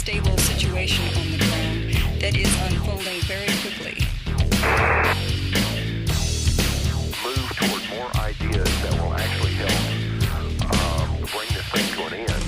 unstable situation on the ground that is unfolding very quickly. Move toward more ideas that will actually help bring this thing to an end.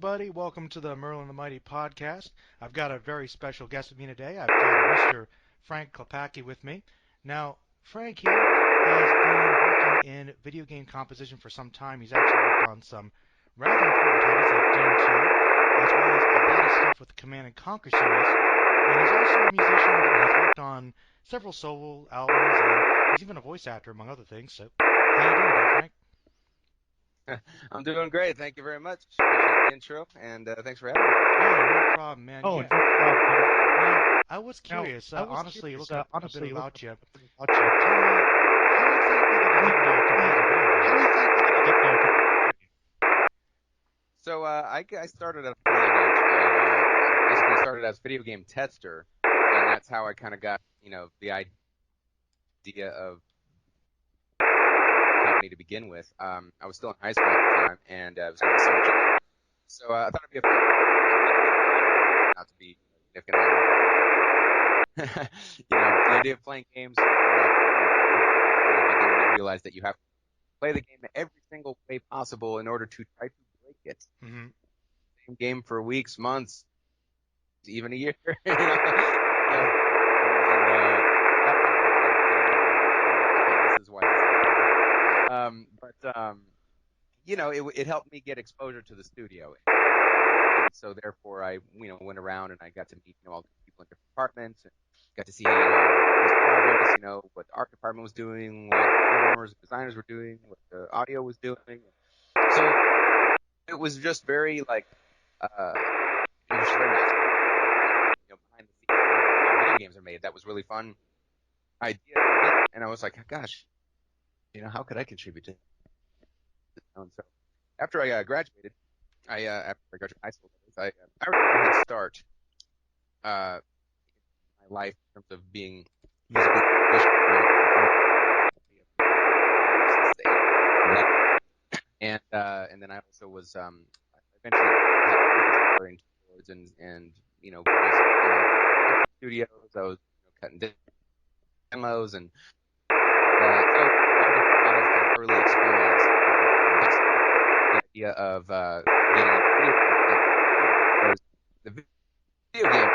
everybody. Welcome to the Merlin the Mighty podcast. I've got a very special guest with me today. I've got Mr. Frank Klepacki with me. Now, Frank here has been working in video game composition for some time. He's actually worked on some rather important titles like Doom 2, as well as a lot of stuff with the Command and Conquer series. And he's also a musician and has worked on several solo albums, and he's even a voice actor, among other things. So, how you doing there, Frank? I'm doing great. Thank you very much. Appreciate the intro, and thanks for having me. Oh, no problem, man. Oh, Yeah. no problem. Now, I was curious, honestly, looking up a bit about you. Tell me, how exactly did you get into composing video? So I started at a pretty young age. I basically started as a video game tester, and that's how I kind of got, the idea of company to begin with. I was still in high school at the time, and I was doing a summer job. So I thought it'd be a fun, not to be significant. The idea of playing games. But then when you realize that you have to play the game every single way possible in order to try to break it. Mm-hmm. Same game for weeks, months, even a year. This is why this is it helped me get exposure to the studio. And so therefore I, went around and I got to meet, all the people in different departments and got to see, this progress, what the art department was doing, what programmers and designers were doing, what the audio was doing. So it was just very it was just very nice, behind the scenes how video games are made. That was really fun idea for me. And I was like, gosh, how could I contribute to it? And so after I graduated, after I graduated high school, I remember a head start in my life in terms of being musically proficient. And then I also was eventually exploring towards and was in studios. I was cutting demos and so I had a lot of kind of early experience. The idea of getting into video games, the video game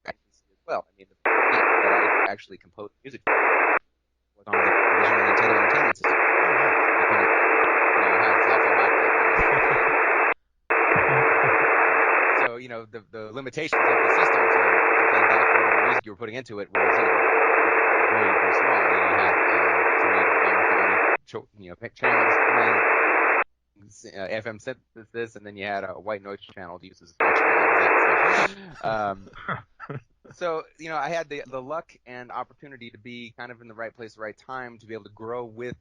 I can see as well. I mean, the game that I actually composed music for was on the original Nintendo Entertainment System. How far back that was. So, the limitations of the system to play back whatever music you were putting into it was, very, very small. You had 3 channels playing FM synthesis, and then you had a white noise channel to use as a So, I had the luck and opportunity to be kind of in the right place, the right time to be able to grow with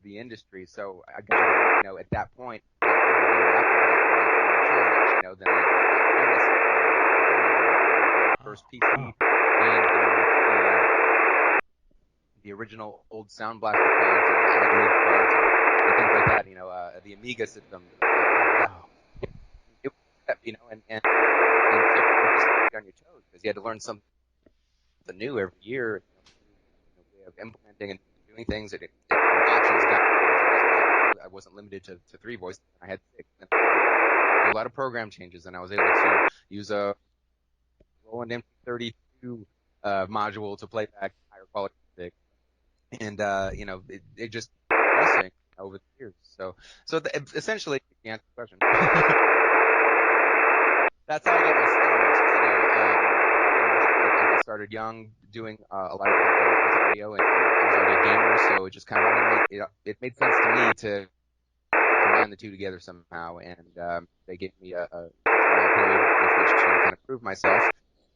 the industry. So I got, at that point, a year after that, challenge, then I first PC and the original old Sound Blaster cards and Adlib cards and things like that, the Amiga system. It, and so just on your toes because you had to learn something new every year, way of implementing and doing things. Options got larger as well. I wasn't limited to 3 voices. I had 6. And a lot of program changes, and I was able to use a Roland MP32 module to play back higher quality music. And it just progressing over the years. So essentially, to answer the question, that's how I got my start. I started young, doing a lot of different things with audio, and I was already a gamer, so it just kind of it made sense to me to combine the two together somehow. And they gave me a period with which to kind of prove myself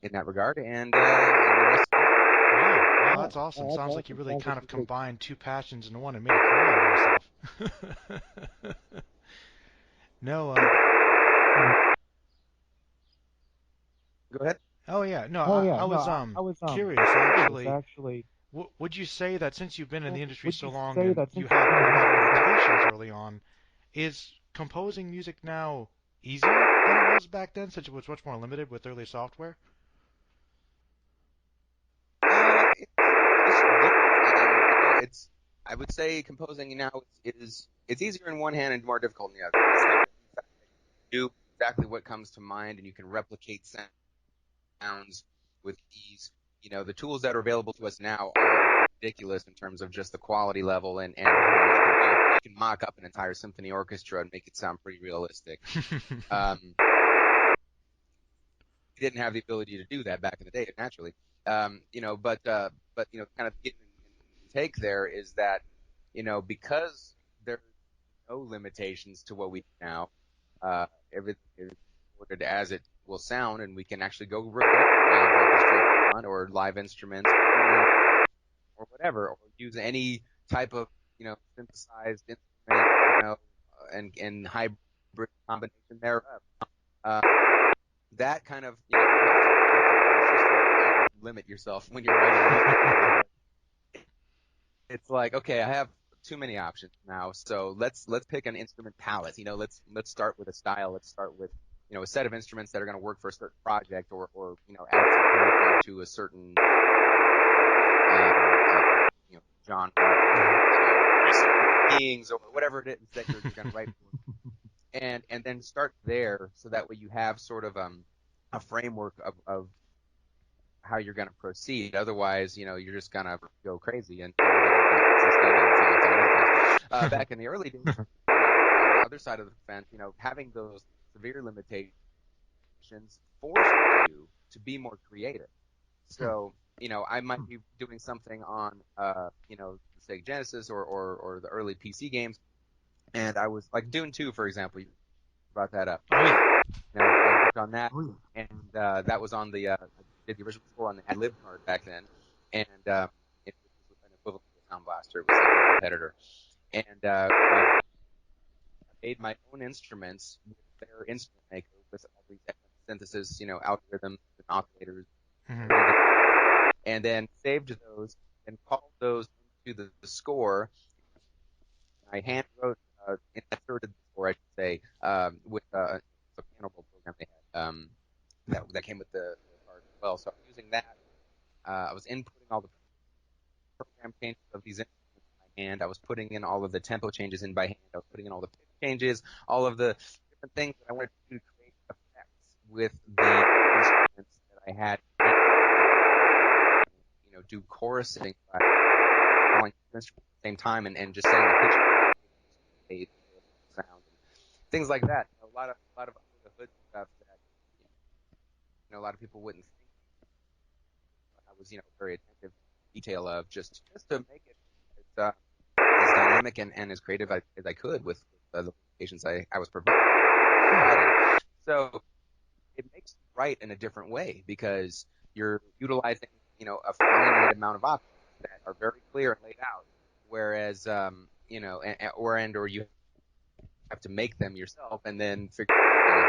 in that regard, and the rest. Well, that's awesome. Sounds like you really kind of combined 2 passions into one and made a career out of yourself. No. Go ahead. Oh yeah, no. I was curious actually. Would you say that since you've been in the industry so long and you had a lot of limitations early on, is composing music now easier than it was back then, since it was much more limited with early software? It's I would say composing now it's easier in one hand and more difficult in the other. do exactly what comes to mind, and you can replicate sounds with ease. The tools that are available to us now are ridiculous in terms of just the quality level and how much you can do. You can mock up an entire symphony orchestra and make it sound pretty realistic. We didn't have the ability to do that back in the day, naturally. But kind of getting take there is that, because there's no limitations to what we do now, everything is recorded as it will sound, and we can actually go record live orchestra or live instruments or whatever, or use any type of, synthesized instrument, and hybrid combination thereof. Uh, that kind of, you have to force yourself and limit yourself when you're writing music. It's like, okay, I have too many options now, so let's pick an instrument palette. Let's start with a style. Let's start with, a set of instruments that are going to work for a certain project, or add some character to a certain genre, beings, or whatever it is that you're going to write for, and then start there, so that way you have sort of a framework of how you're going to proceed. Otherwise, you're just going to go crazy and back in the early days, on the other side of the fence, having those severe limitations forced you to be more creative. So, I might be doing something on, say Genesis or the early PC games, and I was like Dune 2, for example. You brought that up. Oh, yeah. I worked on that, and that was on I did the original score on the ad-lib card back then, and it was an equivalent to a Sound Blaster. It was like a competitor, and I made my own instruments with their instrument maker, with all these synthesis, algorithms and oscillators, and then saved those and called those into the score. I hand wrote, inserted the score, I should say, with a piano roll program they had, that came with the card as well. So I was using that. I was inputting all the program changes of these instruments by hand. I was putting in all of the tempo changes in by hand. I was putting in all the pitch changes, all of the different things that I wanted to do to create effects with the instruments that I had. Do chorusing by calling instruments at the same time and just setting the pitch sound, things like that. A lot of under the hood stuff that a lot of people wouldn't think. I was very attentive to detail of just to make it as dynamic and as creative as I could with the limitations I was providing. So it makes you write in a different way, because you're utilizing a finite amount of options that are very clear and laid out, whereas or you have to make them yourself and then figure out.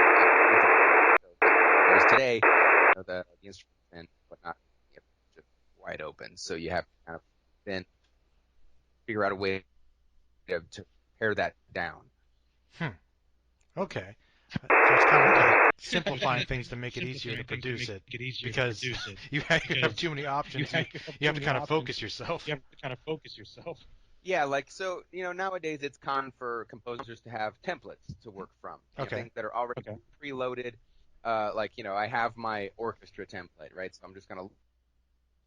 Whereas today, the instruments and whatnot, just wide open, so you have to kind of then figure out a way to pare that down. Okay. So it's kind of like simplifying things to make it easier to produce it, because you have too many options. You have to kind of focus yourself. Yeah, so nowadays it's common for composers to have templates to work from. Things that are already preloaded. I have my orchestra template, right? So I'm just gonna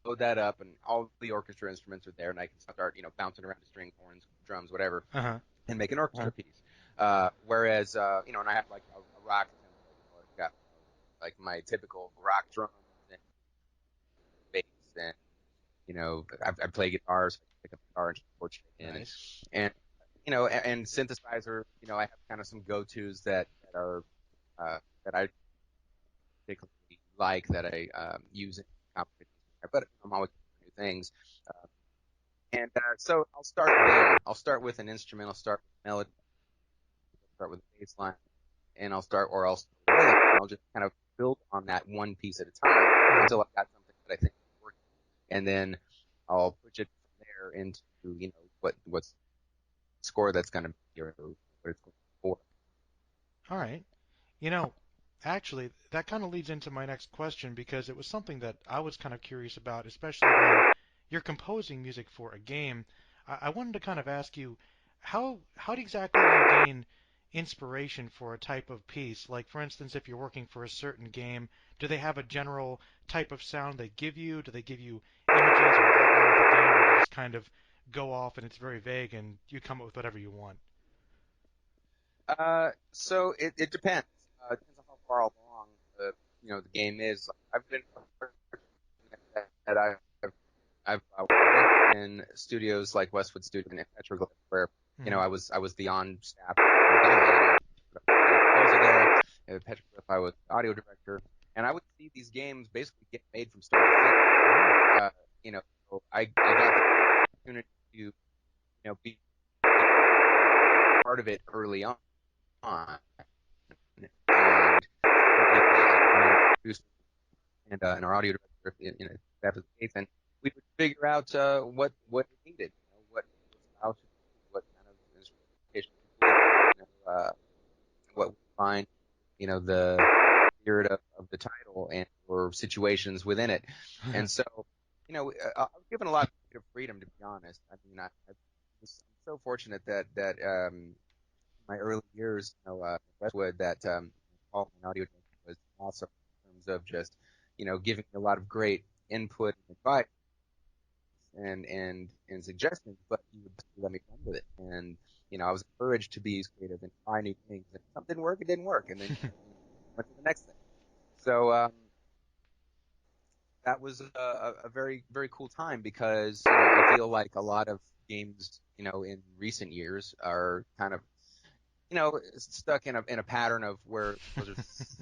load that up, and all the orchestra instruments are there, and I can start bouncing around the string, horns, drums, whatever, and make an orchestra piece. Whereas, and I have like a rock template. I've got like my typical rock drums and bass, and I play guitar, so I can pick up the guitar and chord straight in, Nice. and synthesizer. I have kind of some go-tos that are that I particularly like, that I use in competitions, but I'm always doing new things. So I'll start there. I'll start with an instrument. I'll start with melody. I'll start with a bass line, and I'll just kind of build on that one piece at a time until I've got something that I think is working, and then I'll push it from there into what's score that's going to be, or what it's going for. All right. Actually, that kind of leads into my next question, because it was something that I was kind of curious about, especially when you're composing music for a game. I wanted to kind of ask you, how exactly do you gain inspiration for a type of piece? Like, for instance, if you're working for a certain game, do they have a general type of sound they give you? Do they give you images or outline of the game, or do you just kind of go off and it's very vague and you come up with whatever you want? So it depends. Depends on how far along the game is. I've been fortunate that I've worked in studios like Westwood Studio and Petroglyph, where Hmm. I was the on staff guy. Composer there. At Petroglyph, I was audio director, and I would see these games basically get made from start to finish. So I got the opportunity to be part of it early on, and producer and our audio director, that was the case, and we would figure out what it needed, what style should be, what kind of instrumentation, what we find, the spirit of the title and or situations within it, and so I was given a lot of creative freedom, to be honest. I mean, I'm so fortunate that my early years, at Westwood, that Paul, my audio director, was awesome in terms of just, giving me a lot of great input and advice and suggestions, but he would let me run with it. And, I was encouraged to be as creative and try new things. And if something didn't work, it didn't work. And then went to the next thing. So, that was a very, very cool time because, I feel like a lot of games, in recent years are kind of, stuck in a pattern of where composers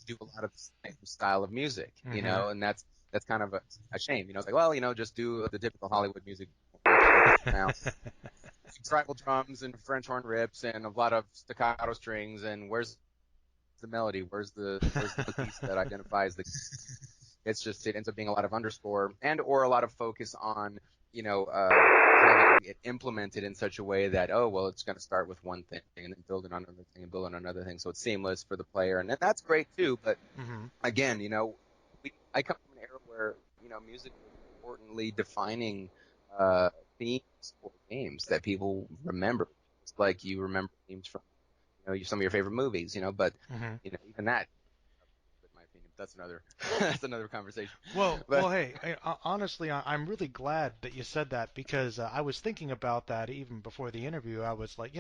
do a lot of the same style of music, Hmm. and that's kind of a shame. It's like, well, just do the typical Hollywood music now. Tribal drums and French horn rips and a lot of staccato strings, and where's the melody? Where's the piece that identifies the? It's just, it ends up being a lot of underscore and or a lot of focus on having it implemented in such a way that, oh well, it's going to start with one thing and then build it on another thing and build on another thing, so it's seamless for the player, and that's great too. But Hmm. again, I come from an era where music was importantly defining themes for games that people remember. It's like you remember themes from some of your favorite movies, but Hmm. even that, in my opinion, that's another that's another conversation. Well, But hey, honestly, I'm really glad that you said that because I was thinking about that even before the interview. I was like,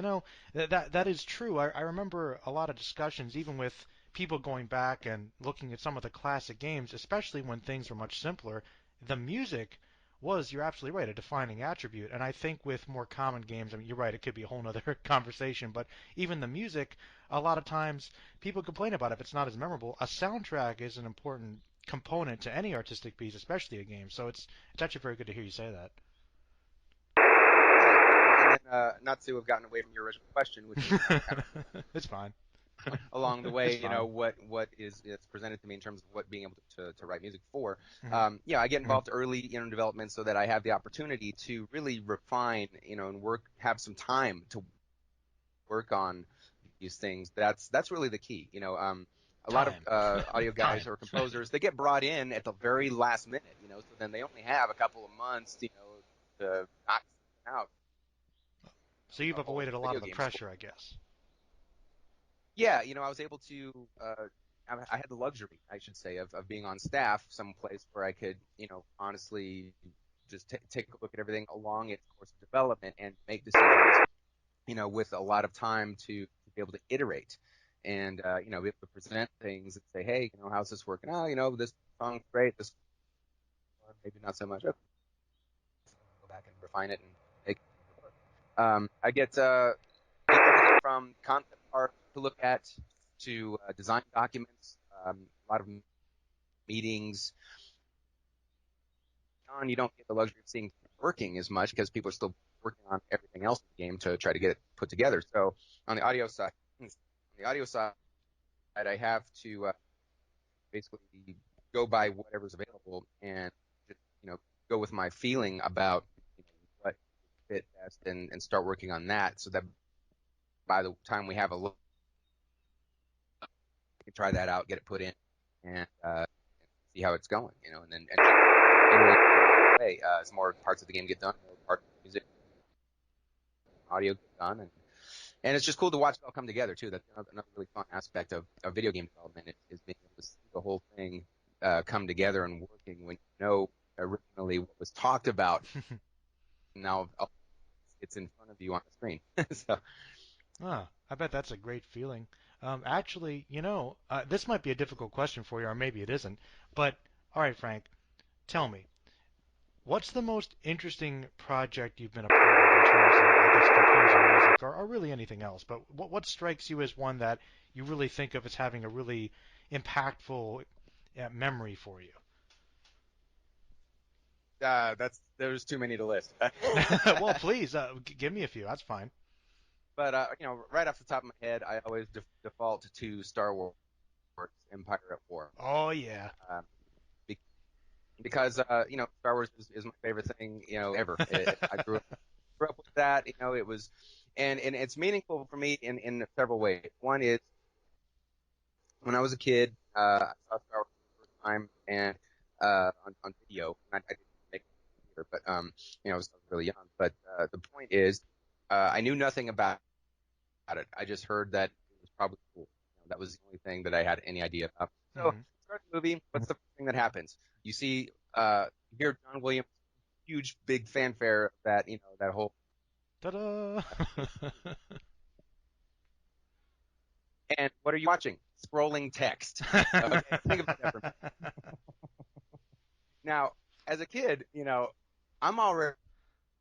that is true. I remember a lot of discussions, even with people going back and looking at some of the classic games, especially when things were much simpler. The music was, you're absolutely right, a defining attribute. And I think with more common games, I mean, you're right, it could be a whole nother conversation, but even the music, a lot of times people complain about it if it's not as memorable. A soundtrack is an important component to any artistic piece, especially a game. So it's actually very good to hear you say that. yeah, and then not to have gotten away from your original question, which is kind of It's fine. along the It's way, fine. what is presented to me in terms of what being able to write music for. Hmm. I get involved early in development so that I have the opportunity to really refine, and have some time to work on these things. That's really the key. A lot of Time. audio guys Time. or composers, they get brought in at the very last minute, so then they only have a couple of months, to knock something out, So you've a whole avoided a lot video of the game score. pressure, I guess. Yeah, I was able to. I had the luxury, I should say, of being on staff someplace where I could, honestly just take a look at everything along its course of development and make decisions, with a lot of time to be able to iterate and, be able to present things and say, hey, how's this working? Oh, this song's great. This one, maybe not so much. Okay, go back and refine it and make it work. I get everything from concept art to look at to design documents, a lot of meetings. You don't get the luxury of seeing working as much because people are still working on everything else in the game to try to get it put together. So on the audio side, I have to basically go by whatever's available and just, go with my feeling about what fit best and start working on that so that by the time we have a look, we can try that out, get it put in, and see how it's going, and then iterate along the way as more parts of the game get done, more parts of the music, audio get done, And it's just cool to watch it all come together too. That's another really fun aspect of video game development is being able to see the whole thing come together and working when you know originally what was talked about. Now it's in front of you on the screen. So I bet that's a great feeling. Actually, this might be a difficult question for you, or maybe it isn't. But all right, Frank, tell me, what's the most interesting project you've been a part of in terms of, I guess, composing music, or really anything else? But what strikes you as one that you really think of as having a really impactful memory for you? there's too many to list. Well, please, give me a few. That's fine. But right off the top of my head, I always default to Star Wars Empire at War. Oh yeah. Um, be- because Star Wars is my favorite thing ever. I grew up with that. It was, and it's meaningful for me in several ways. One is when I was a kid, I saw Star Wars for the first time and on video. I didn't make it here, but I was really young. But the point is, I knew nothing about it. I just heard that it was probably cool. That was the only thing that I had any idea about. So, start the movie. What's the first thing that happens? You see, you hear John Williams, huge, big fanfare that that whole. Ta-da! And what are you watching? Scrolling text. Okay, think about that for a minute. Now, as a kid, I'm already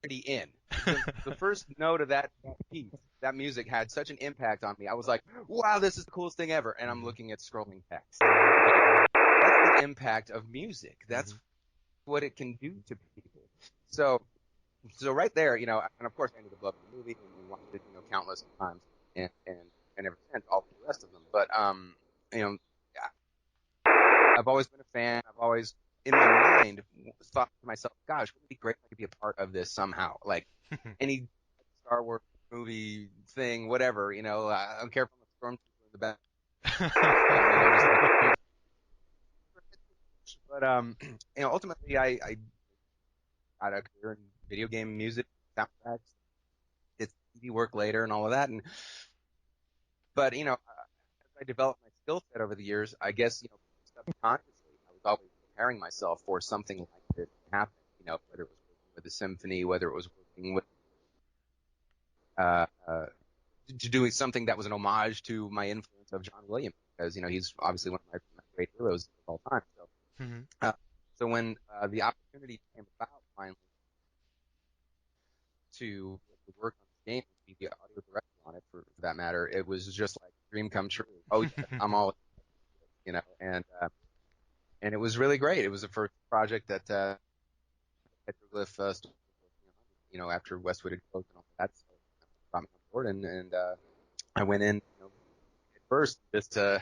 in. The first note of that piece, that music had such an impact on me. I was like, wow, this is the coolest thing ever. And I'm looking at scrolling text. Okay? That's the impact of music. That's what it can do to people. So right there, and of course I ended up loving the movie and watched it, countless times and ever since, all the rest of them. But, I've always been a fan. I've always, in my mind, thought to myself, gosh, wouldn't it be great if I could be a part of this somehow? Like any Star Wars movie thing, whatever, I don't care if I'm a stormtrooper in the back. But, ultimately I got a career in video game music, soundtracks, did TV work later and all of that. But, as I developed my skill set over the years, I guess, subconsciously, I was always preparing myself for something like this to happen, whether it was working with a symphony, whether it was working with, doing something that was an homage to my influence of John Williams, because, he's obviously one of my great heroes of all time. So, so when the opportunity came about finally to work on this game and be the audio director on it, for that matter, it was just like a dream come true. Oh, yeah, I'm all, and it was really great. It was the first project that Petroglyph started working on, after Westwood had closed and all that. So I brought me on board, and I went in, at first just I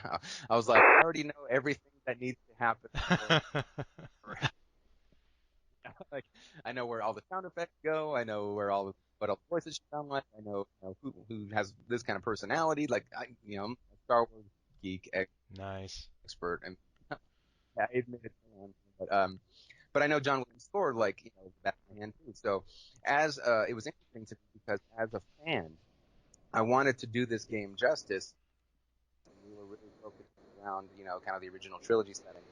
was like, I already know everything that needs to happen. Like, I know where all the sound effects go. I know where what all the voices should sound like. I know, who has this kind of personality. Like, I'm a Star Wars geek Nice. expert, and I admit it. But I know John Williams scored that in my hand too. So as it was interesting to me because as a fan, I wanted to do this game justice. And we were really focused around kind of the original trilogy setting.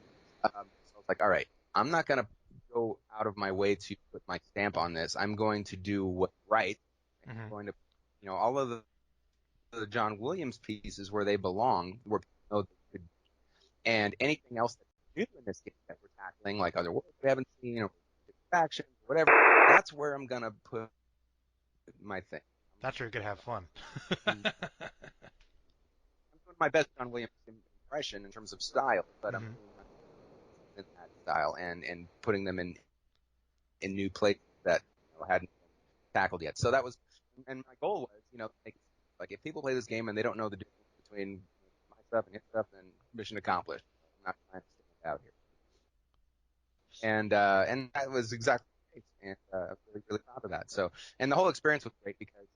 So I was like, all right, I'm not gonna go out of my way to put my stamp on this. I'm going to do what's right. I'm going to, all of the John Williams pieces where they belong, where people know they could, and anything else that's new in this game that we're tackling, like other worlds we haven't seen, or factions, whatever, that's where I'm gonna put my thing. That's where you could have fun. I'm doing my best John Williams impression in terms of style, but I'm doing my best in that style and putting them in new places that hadn't been tackled yet. So that was, and my goal was, like if people play this game and they don't know the difference between my stuff and his stuff, then mission accomplished. I'm not trying to stand out here. And that was exactly the case, and I'm really, really proud of that. So, and the whole experience was great because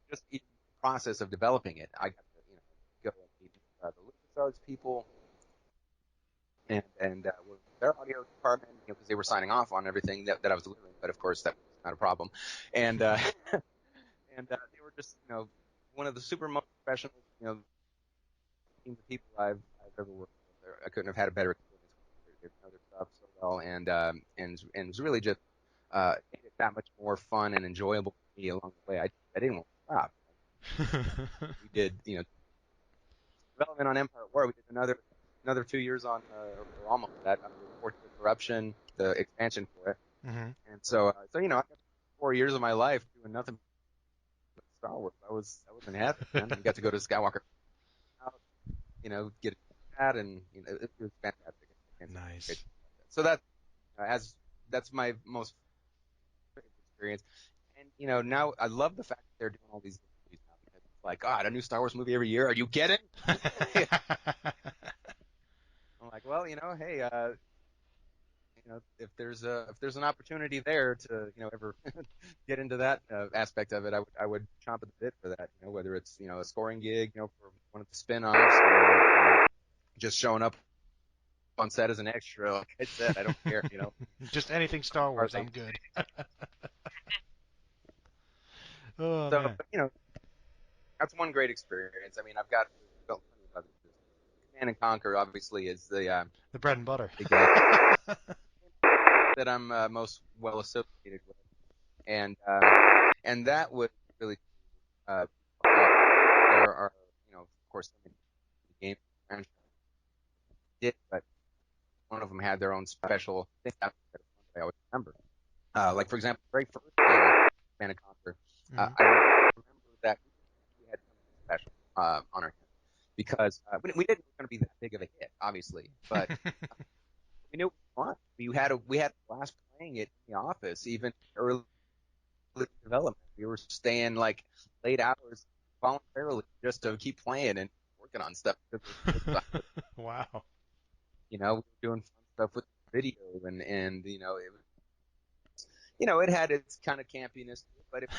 just the process of developing it, I got to, go and meet the LucasArts people and with their audio department, because they were signing off on everything that I was delivering. But of course, that was not a problem. And and they were just, one of the super most professional, teams of people I've ever worked with. I couldn't have had a better experience. They know their stuff so well, and it's really just made it that much more fun and enjoyable for me along the way. I didn't want to stop. We did, development on Empire at War. We did another 2 years on, or almost that, Fortune of Corruption, the expansion for it. Hmm. And so I got 4 years of my life doing nothing but Star Wars. I was in heaven, man. I got to go to Skywalker House, get that, and it was fantastic. Nice. So that's my most favorite experience. And now I love the fact that they're doing all these movies now because it's like, God, a new Star Wars movie every year. Are you kidding? I'm like, well, hey, if there's an opportunity there to ever get into that aspect of it, I would chomp at the bit for that. Whether it's a scoring gig, for one of the spin-offs, or just showing up on set as an extra. Like I said, I don't care. Just anything Star Wars, I'm good. Oh So man, that's one great experience. I mean, I've got felt plenty of others. Command and Conquer obviously is the the bread and butter. that I'm most well associated with, and that would really there are of course so many games franchises did, but one of them had their own special thing that I always remember. Like for example, the very first game, Command and Conquer, Mhm. I remember that we had something special on our hands because we didn't going to be that big of a hit, obviously, but we knew it was fun. We had a blast playing it in the office, even early development. We were staying like late hours voluntarily just to keep playing and working on stuff. Wow. We were doing fun stuff with video, and it had its kind of campiness, but it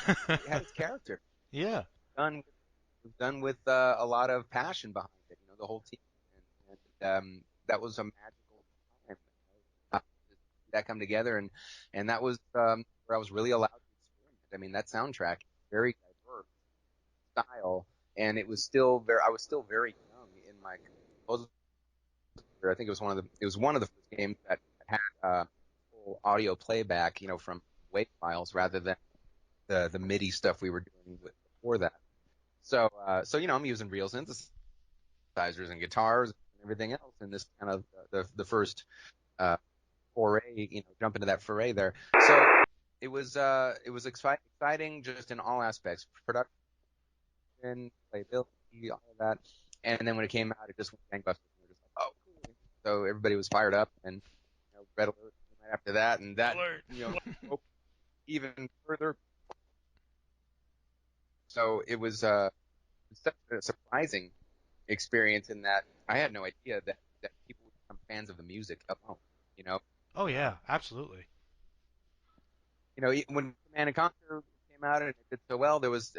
had its character. Yeah. Done done with a lot of passion behind it. The whole team, and that was a magical time. That come together, and that was where I was really allowed to experiment. I mean, that soundtrack is very diverse style, and it was still very. I was still very young in my composer. I think it was one of the first games that had full audio playback, from WAV files rather than the MIDI stuff we were doing before that. So I'm using real synthesizers and guitars and everything else in this kind of the first foray, jump into that foray there. So it was exciting just in all aspects, production, playability, all of that. And then when it came out, it just went gangbusters. We were just like, oh, cool. So everybody was fired up, and Red Alert came right after that, and that opened even further. So it was such a surprising experience in that I had no idea that people would become fans of the music alone. You know, Oh yeah, absolutely. When Command and Conquer came out and it did so well, there was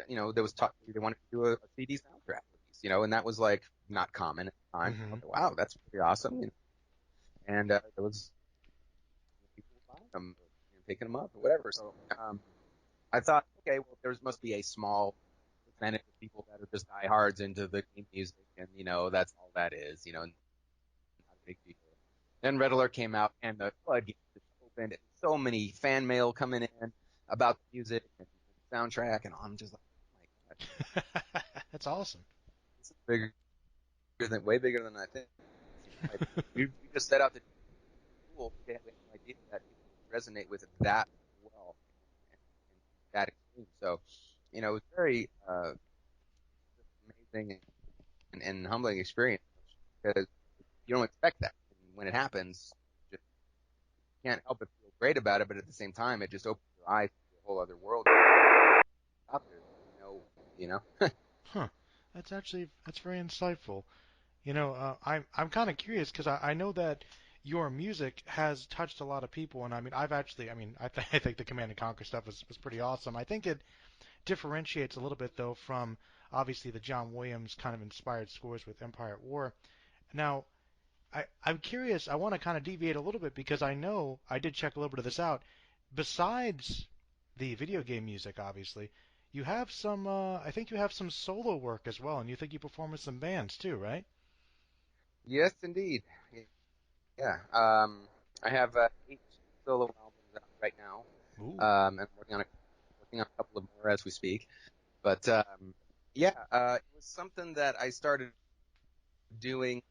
talk they wanted to do a CD soundtrack release, and that was like not common at the time. Mhm. I thought, wow, that's pretty awesome. And there was people buying them, picking them up or whatever. So I thought, okay, well, there must be a small percentage of people that are just diehards into the game music, and that's all that is. Not a big deal. Then Red Alert came out, and the floodgates just opened. So many fan mail coming in about the music and the soundtrack, and I'm just like, oh my god, That's awesome. this is way bigger than I think. We just set out to do cool. We had no idea that people would resonate with it that well and that extreme. So, it was very amazing and humbling experience because you don't expect that. And when it happens, you just can't help but feel great about it. But at the same time, it just opens your eyes to a whole other world out there. You know. Huh. That's very insightful. I'm kind of curious because I know that your music has touched a lot of people, and I mean, I think the Command and Conquer stuff was pretty awesome. I think it differentiates a little bit though from obviously the John Williams kind of inspired scores with Empire at War. Now, I'm curious. I want to kind of deviate a little bit because I know I did check a little bit of this out. Besides the video game music, obviously, you have some. I think you have some solo work as well, and you think you perform with some bands too, right? Yes, indeed. Yeah. I have 8 solo albums out right now, Ooh. and I'm working on a couple of more as we speak. But yeah, it was something that I started doing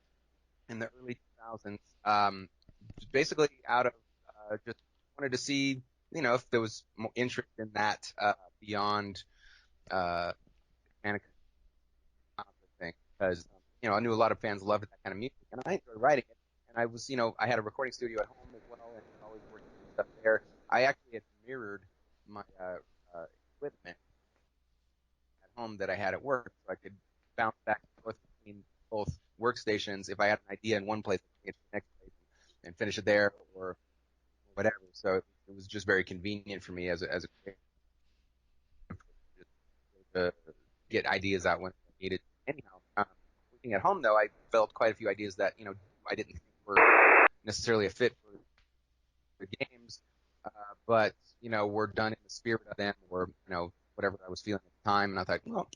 in the early 2000s, basically out of just wanted to see, if there was more interest in that beyond manic thing, because I knew a lot of fans loved that kind of music, and I enjoyed writing it. And I was, I had a recording studio at home as well, and always working on stuff there. I actually had mirrored my equipment at home that I had at work, so I could bounce back and forth between both workstations. If I had an idea in one place, I could get to the next place and finish it there, or whatever. So it was just very convenient for me as a creator to get ideas out when I needed. Anyhow, working at home though, I developed quite a few ideas that I didn't think were necessarily a fit for the games, but were done in the spirit of them, or whatever I was feeling at the time. And I thought, well,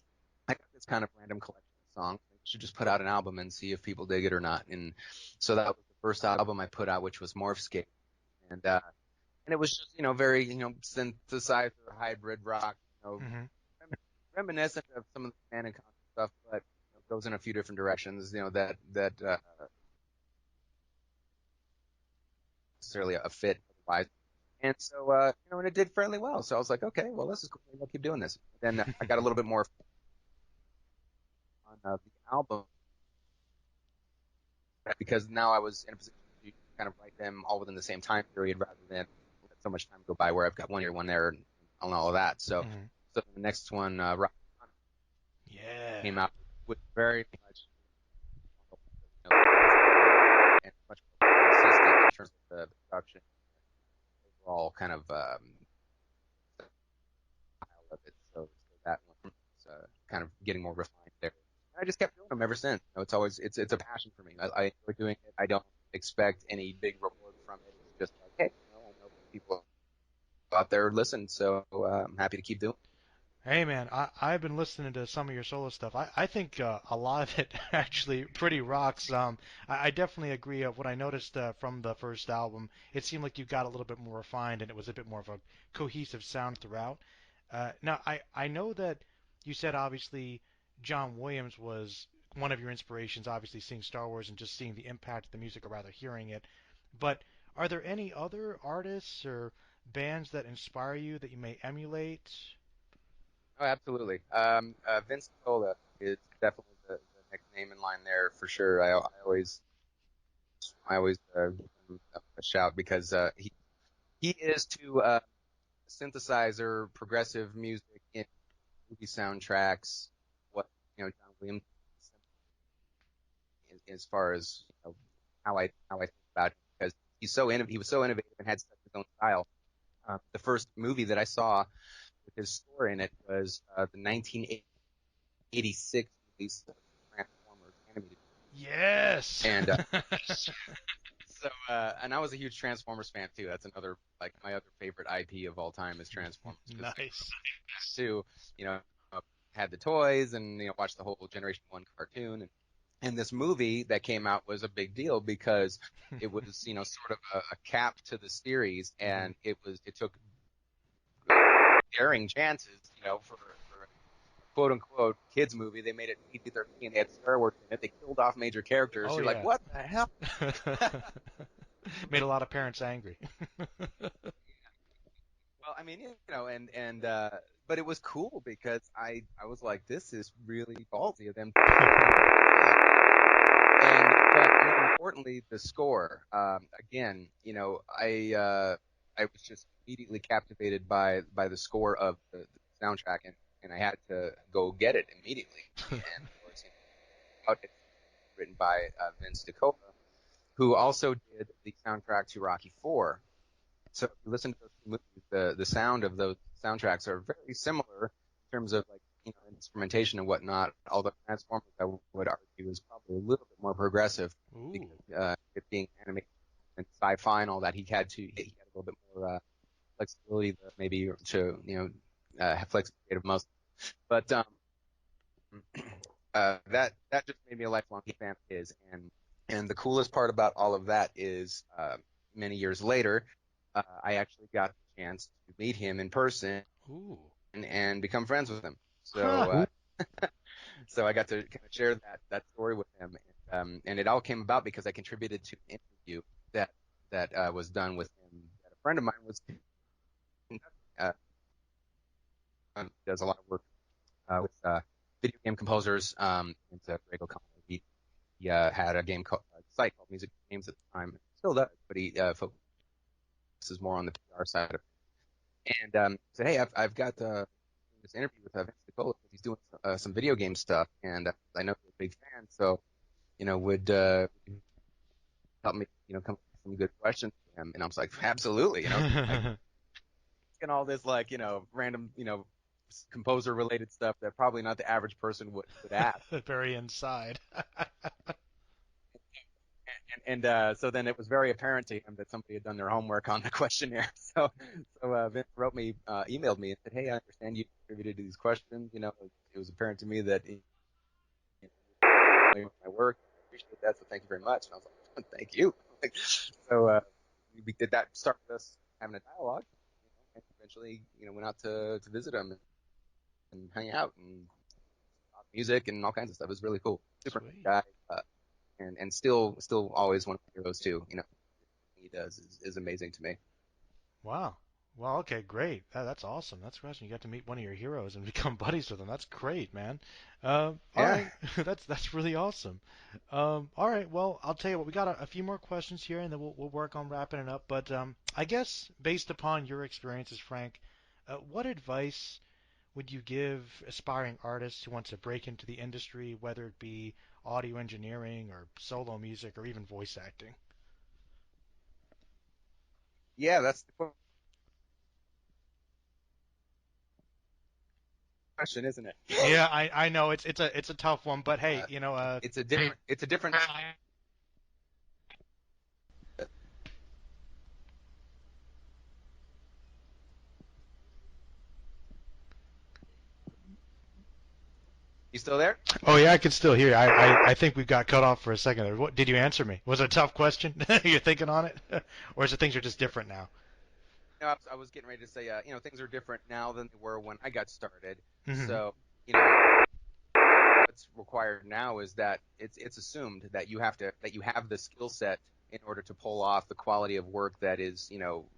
I got this kind of random collection of songs. I should just put out an album and see if people dig it or not. And so that was the first album I put out, which was Morphscape, and it was just very synthesizer hybrid rock, Hmm. reminiscent of some of the Panic stuff, but goes in a few different directions. That necessarily a fit otherwise. And so and it did fairly well. So I was like, okay, well, this is cool. Maybe I'll keep doing this. Then I got a little bit more on the album, because now I was in a position to kind of write them all within the same time period, rather than let so much time go by where I've got one here, one there, and all of that. So, Hmm. so the next one, Rock Yeah. came out with very much, and much more consistent in terms of the production, overall kind of style of it. So that one was kind of getting more refined there. And I just kept doing them ever since. It's a passion for me. I enjoy doing it. I don't expect any big reward from it. It's just like, hey, I know people out there listen, so I'm happy to keep doing it. Hey man, I've been listening to some of your solo stuff. I think a lot of it actually pretty rocks. I definitely agree. Of what I noticed from the first album, it seemed like you got a little bit more refined and it was a bit more of a cohesive sound throughout. Now I know that you said obviously John Williams was one of your inspirations, obviously seeing Star Wars and just seeing the impact of the music, or rather hearing it. But are there any other artists or bands that inspire you that you may emulate? Oh, absolutely. Vince Cola is definitely the next name in line there for sure. I always give him a shout, because he is to synthesizer progressive music in movie soundtracks what John Williams, as far as how I think about him, because he was so innovative and had such his own style. The first movie that I saw with his score in it was the 1986 release of Transformers animated, Yes. and and I was a huge Transformers fan too. That's another, like, my other favorite IP of all time is Transformers, because Nice. too, you know, had the toys, and watched the whole Generation One cartoon, and this movie that came out was a big deal, because it was sort of a cap to the series, Mhm. and it took daring chances, for a quote unquote kids movie. They made it PG-13. They had Star Wars in it. They killed off major characters. Oh You're like, yeah. what the hell? Made a lot of parents angry. Well, I mean, but it was cool, because I was like, this is really ballsy of them. And but more importantly, the score. Again, I was just immediately captivated by the score of the soundtrack, and I had to go get it immediately. And of course, it's written by Vince DiCola, who also did the soundtrack to Rocky Four. So if you listen to those two movies, the sound of those soundtracks are very similar in terms of, like, instrumentation and whatnot. Although Transformers, I would argue, is probably a little bit more progressive, Ooh. because it being animated and sci-fi and all that, he had a little bit more flexibility, maybe to have flexibility of most But that just made me a lifelong fan of his. And the coolest part about all of that is many years later, I actually got the chance to meet him in person Ooh. and become friends with him. Huh. So so I got to kind of share that story with him, and it all came about because I contributed to an interview that was done with him. That a friend of mine was uh, does a lot of work with video game composers. It's Greg O'Connor. He had a site called Music Games at the time, still does, but he focuses more on the PR side of it. And said, hey, I've got this interview with Vince Nicola because he's doing some video game stuff, and I know you're a big fan, so would help me come up with some good questions for him. And I was like, absolutely, like, and all this like random composer related stuff that probably not the average person would ask. Very inside. And so then it was very apparent to him that somebody had done their homework on the questionnaire. So Vince emailed me and said, hey, I understand you contributed to these questions. It was apparent to me that my work. I appreciate that, so thank you very much. And I was like, thank you. So we did that, started us having a dialogue, and eventually went out to visit him and hang out and talk music and all kinds of stuff. It was really cool. Super Sweet. guy. And still always one of my heroes too. He does is amazing to me. Wow. Well, okay, great. That's awesome. That's awesome. You got to meet one of your heroes and become buddies with them. That's great, man. All Yeah. right, that's really awesome. All right, well, I'll tell you what. We got a few more questions here, and then we'll work on wrapping it up. But I guess based upon your experiences, Frank, what advice would you give aspiring artists who want to break into the industry, whether it be audio engineering or solo music or even voice acting? Yeah, that's the question, isn't it? Yeah, I know it's a tough one, but hey, Uh, it's a different. You still there? Oh yeah, I can still hear you. I think we got cut off for a second there. What did you answer me? Was it a tough question? You're thinking on it, or is it things are just different now? No, I was getting ready to say, things are different now than they were when I got started. Hmm. So, what's required now is that it's assumed that you have the skill set in order to pull off the quality of work that is,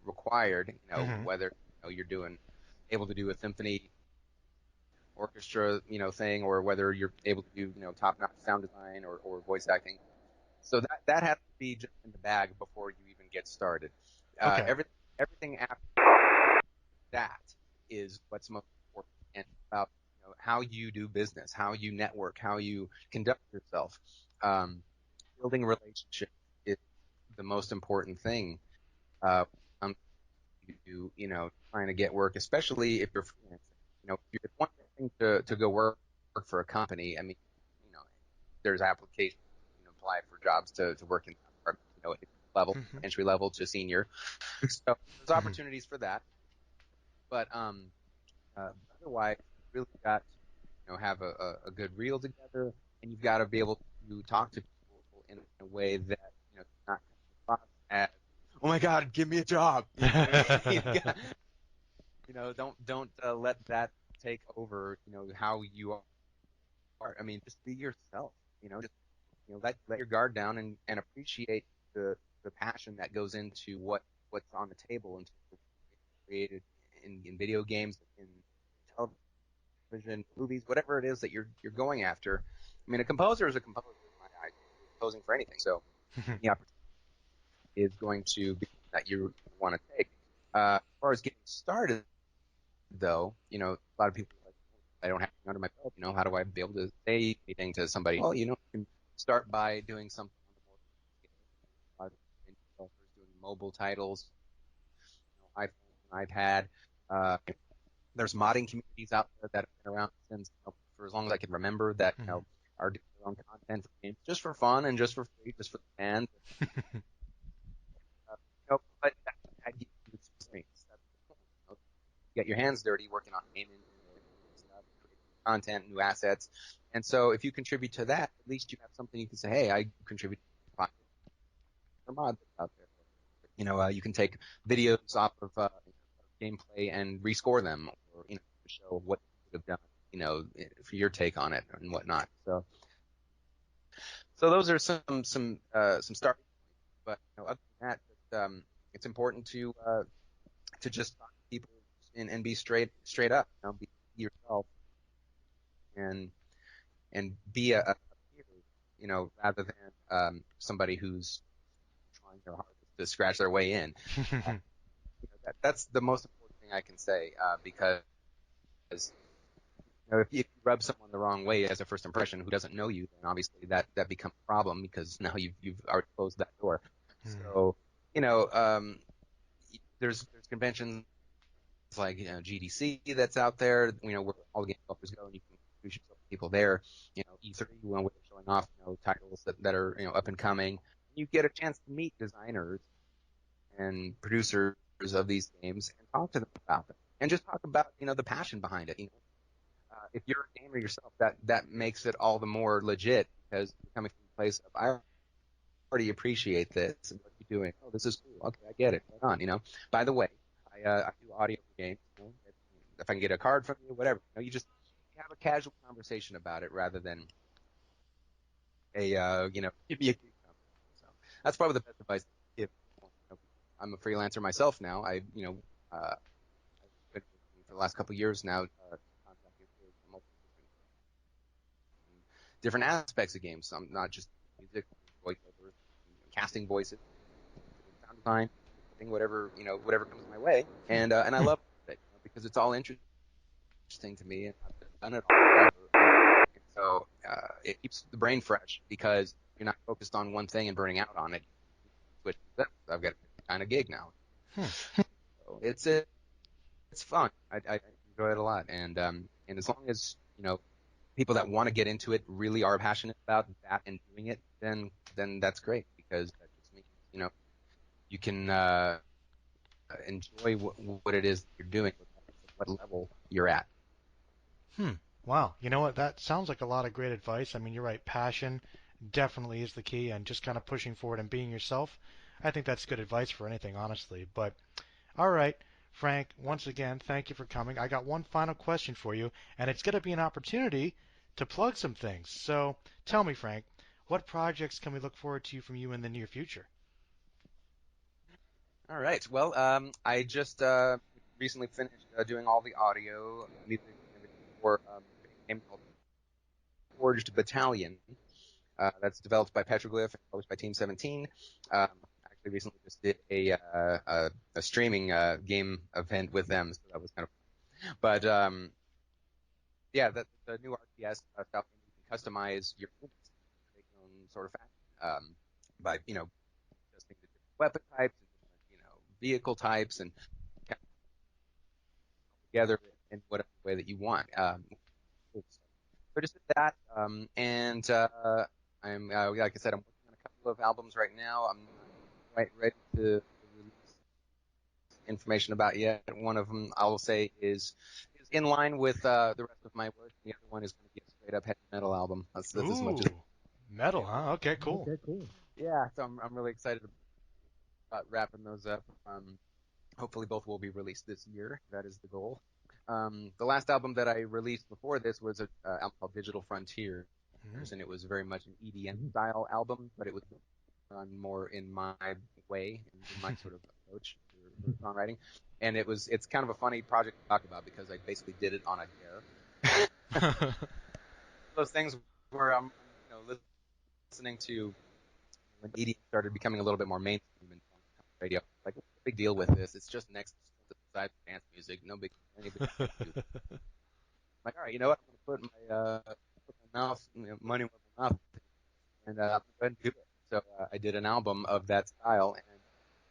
required. Hmm. Whether you're able to do a symphony orchestra, thing, or whether you're able to do, top-notch sound design or voice acting. So that has to be just in the bag before you even get started. Okay. Everything after that is what's most important, and about how you do business, how you network, how you conduct yourself. Um, Building relationships is the most important thing. Um, Trying to get work, especially if you're freelancing. It's one thing to go work for a company. I mean, you know, there's applications, apply for jobs to work in that department, level, Hmm. entry level to senior. So there's Hmm. opportunities for that. But otherwise, you really got to, have a good reel together, and you've got to be able to talk to people in a way that not come across as, oh my God, give me a job. Don't let that take over. How you are. I mean, just be yourself. Just let your guard down and appreciate the passion that goes into what's on the table and created in video games, in television, movies, whatever it is that you're going after. I mean, a composer is a composer in my eyes, composing for anything. So the opportunity is going to be that you want to take. As far as getting started, though, a lot of people are like, I don't have anything under my belt. How do I be able to say anything to somebody? Well, you can start by doing something on the more scale. A lot of developers doing mobile titles, iPhone, iPad. There's modding communities out there that have been around since for as long as I can remember that Hmm. are doing their own content for games just for fun and just for free, just for the fans. But that gives you experience. That's the point. Get your hands dirty working on gaming stuff, content, new assets. And so if you contribute to that, at least you have something you can say, hey, I contribute to the mod that's out there. You can take videos off of gameplay and rescore them, or to show what you could have done, for your take on it and whatnot. So those are some starting points. But other than that, it's important to just talk to people and be straight up, be yourself and be a peer, rather than somebody who's trying their hardest to scratch their way in. That's the most important thing I can say, because if you rub someone the wrong way as a first impression who doesn't know you, then obviously that becomes a problem, because now you've already closed that door. So there's conventions like GDC that's out there, where all the game developers go, and you can introduce yourself to people there. E3, where they're showing off titles that are up and coming. You get a chance to meet designers and producers of these games and talk to them about them, and just talk about the passion behind it. If you're a gamer yourself, that makes it all the more legit, because you're coming from a place of, I already appreciate this and what you're doing. Oh, this is cool. Okay, I get it. Right on. By the way, I do audio for games. If I can get a card from you, whatever. You have a casual conversation about it rather than a give me a gig number. So that's probably the best advice I give. I'm a freelancer myself now. I've been working for the last couple of years now, contracting for multiple different aspects of games. I'm not just music, voiceover, casting voices, sound design, whatever comes my way, and I love it because it's all interesting to me, and I've done it all forever. And so it keeps the brain fresh, because you're not focused on one thing and burning out on it. Which I've got a kind of gig now. So it's fun. I enjoy it a lot, and as long as people that want to get into it really are passionate about that and doing it, then that's great, because that just means you can enjoy what it is that you're doing, what level you're at. Wow. You know what? That sounds like a lot of great advice. I mean, you're right. Passion definitely is the key, and just kind of pushing forward and being yourself. I think that's good advice for anything, honestly. But all right, Frank, once again, thank you for coming. I got one final question for you, and it's going to be an opportunity to plug some things. So tell me, Frank, what projects can we look forward to from you in the near future? All right. Well, I just recently finished doing all the audio music and everything for a game called Forged Battalion. That's developed by Petroglyph and published by Team 17. Actually, recently just did a streaming game event with them, so that was kind of fun. But yeah, the new RTS stuff, you can customize your units in your own sort of fashion, by adjusting the different weapon types and different vehicle types, and kind of together in whatever way that you want. So just did that, and I'm like I said, I'm working on a couple of albums right now. I'm not quite ready to release information about yet. One of them, I will say, is in line with the rest of my work. The other one is going to be a straight up heavy metal album. That's as much as Metal, huh? Okay, cool. yeah. So I'm really excited about wrapping those up. Hopefully both will be released this year. That is the goal. The last album that I released before this was an album called Digital Frontier, and it was very much an EDM style album, but it was done more in my way, in my sort of approach for songwriting. And it's kind of a funny project to talk about, because I basically did it on a dare. Those things where I'm listening to when EDM started becoming a little bit more mainstream in radio. Like, what's the big deal with this? It's just next to the side dance music. No big anybody. Like, all right, you know what? I'm gonna put my mouth, money where my mouth is, and go ahead and do it. So I did an album of that style,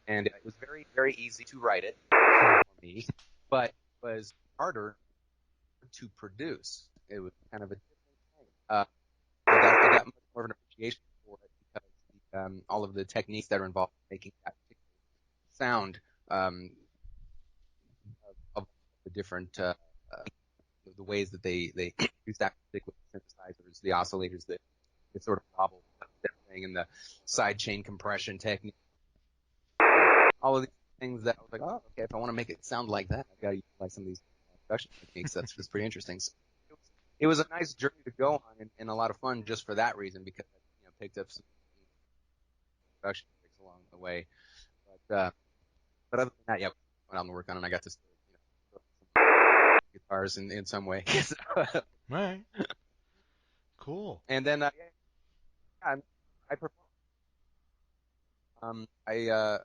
and it was very, very easy to write it for me, but it was harder to produce. It was kind of a different thing. I got much more of an appreciation for it, because all of the techniques that are involved in making that particular sound, of the different the ways that they use that particular synthesizers, the oscillators that sort of wobble everything, and the side chain compression technique. All of these things that I was like, oh, okay, if I want to make it sound like that, I've got to utilize some of these production techniques. That's just pretty interesting. So it was a nice journey to go on, and a lot of fun just for that reason, because I picked up some production tricks along the way. But other than that, yeah, went out and worked on it, and I got to some guitars in some way. Right. Cool. And then I performed. I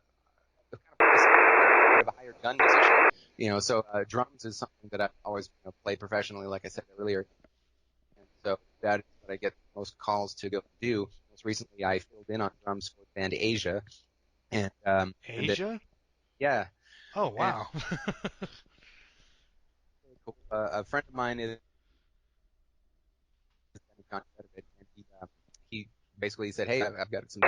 was kind of a hired gun musician, so drums is something that I've always played professionally, like I said earlier. And so that is what I get most calls to go do. Most recently, I filled in on drums for the band Asia. And Asia? Yeah. Oh, wow. Cool. A friend of mine is in contact with it, and he basically said, "Hey, I've got some.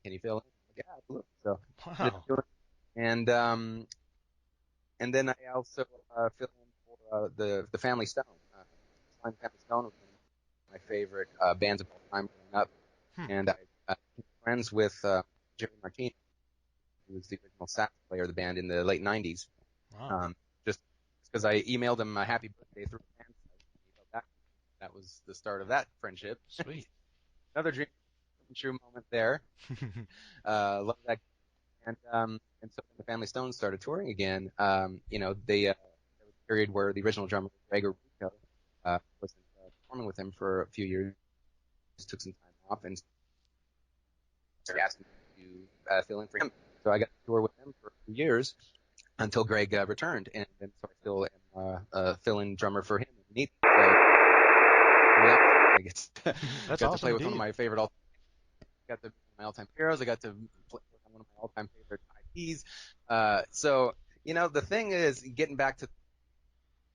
Can you fill in?" Yeah, absolutely. So, Wow. And then I also fill in for the Family Stone. Family Stone was one of my favorite bands of all time growing up, and I became friends with Jerry Martinez, who was the original sax player of the band in the late '90s. Wow. Just because I emailed him a happy birthday through a fan site. That was the start of that friendship. Sweet. Another dream come true moment there. Love that. And so when the Family Stone started touring again, there was a period where the original drummer, Greg Rico, wasn't performing with him for a few years. Just took some time off and started asking me to fill in for him. So I got to tour with him for a few years until Greg returned, and then so I still am a fill-in drummer for him. So I That's got awesome to play with indeed. one of my favorite my all-time heroes. I got to play with one of my all-time favorite IPs. So the thing is, getting back to the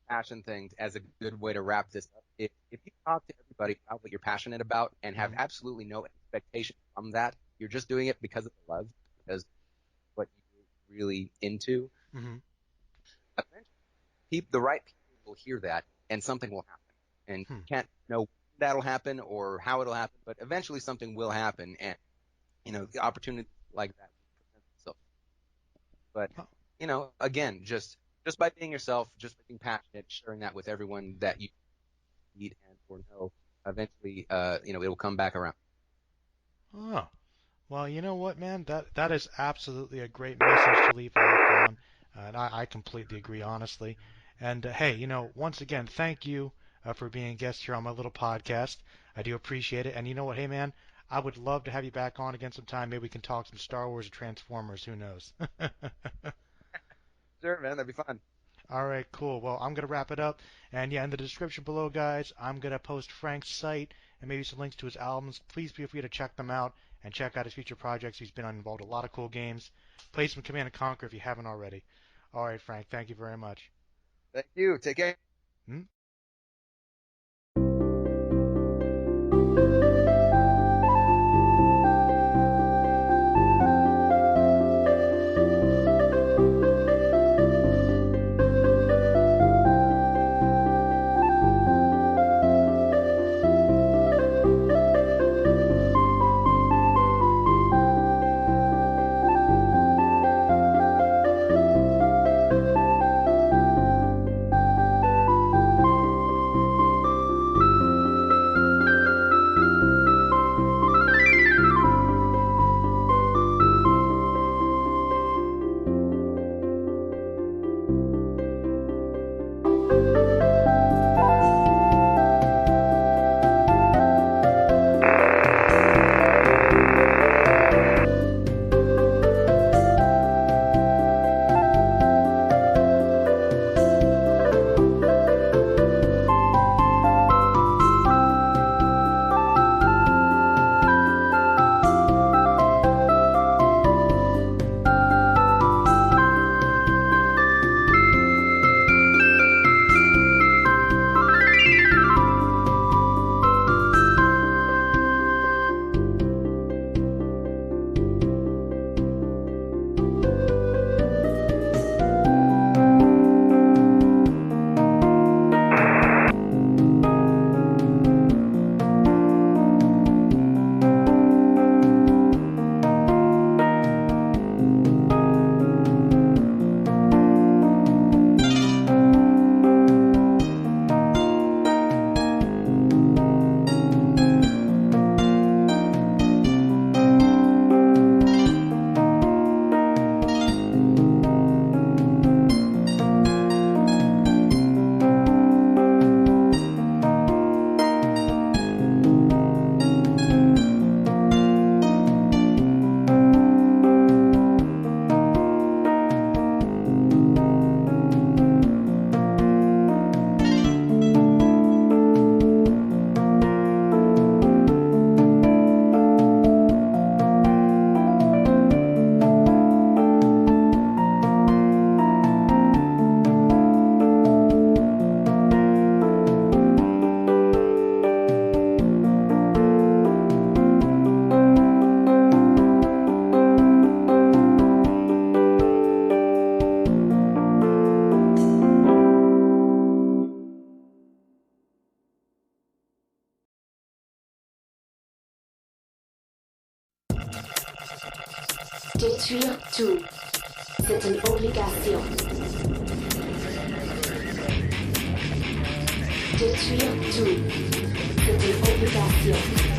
passion thing as a good way to wrap this up. If you talk to everybody about what you're passionate about and have absolutely no expectation from that, you're just doing it because of the love, because what you're really into. Mm-hmm. Eventually, the right people will hear that, and something will happen. And you can't know when that'll happen or how it'll happen, but eventually something will happen, and the opportunity like that will present itself. But again, just by being yourself, just by being passionate, sharing that with everyone that you meet and or know, eventually, it will come back around. Oh. Well, you know what, man? That is absolutely a great message to leave off on, and I completely agree, honestly. And hey, once again, thank you for being a guest here on my little podcast. I do appreciate it. And you know what, hey, man, I would love to have you back on again sometime. Maybe we can talk some Star Wars or Transformers. Who knows? Sure, man, that'd be fun. All right, cool. Well, I'm going to wrap it up. And yeah, in the description below, guys, I'm going to post Frank's site and maybe some links to his albums. Please feel free to check them out and check out his future projects. He's been involved in a lot of cool games. Play some Command & Conquer if you haven't already. All right, Frank, thank you very much. Thank you. Take care. Détruire tout. C'est une obligation. Détruire tout. C'est une obligation.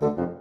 Thank you.